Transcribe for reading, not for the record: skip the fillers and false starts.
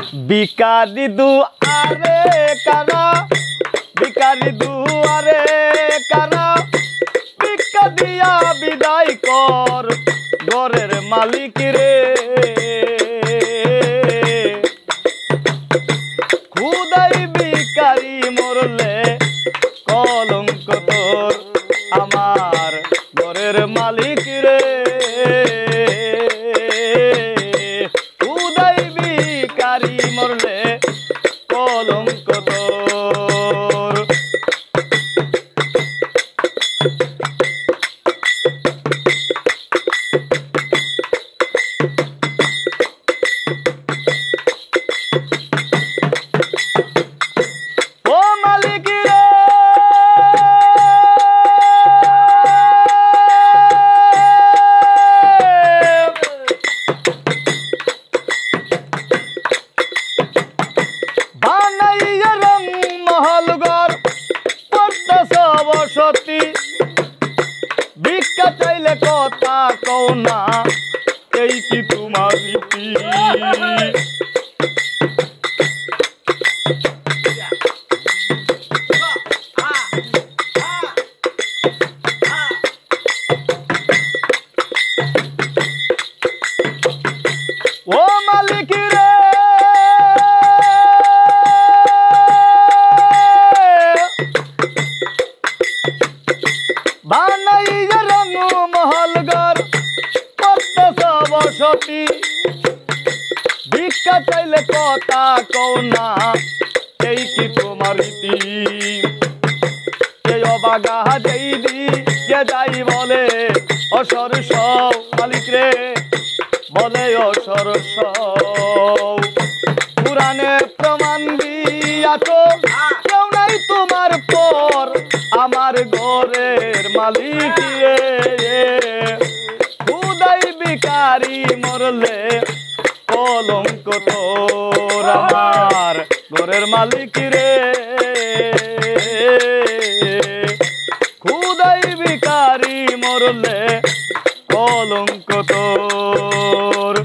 ভিখারি দুয়ারে কারা, ভিখারি দুয়ারে কারা, ভিক্ষা দিয়া বিদায় কর ঘরের মালিক রে। খুদাই ভিখারি মরলে কলঙ্ক তোর আমার ঘরের মালিক রে। খুদাই ভিখারি মরলে কলঙ্ক তোর। ও মালিক রে বানাইয়া রং মহল ঘর করতেছ বসতি, ভিক্ষা চাইলে কথা কও না এই কি তোমার রীতি। ও মালিক রে বানাইয়া রং মহল ঘর করতেছ বসতি, ভিক্ষা চাইলে কথা কও না এই কি তোমার রীতি। এই অবাগা যেই দিকে যাই বলে অসরস মালিক রে, বলে অসরস। পুরাণে প্রমাণ দিয়া তো কেউ নাই তোমার পর আমার ঘরের মালিক রে। খুদাই ভিখারি মরলে কলঙ্ক তোর আমার ঘরের মালিক রে। খুদাই ভিখারি মরলে কলঙ্ক তোর।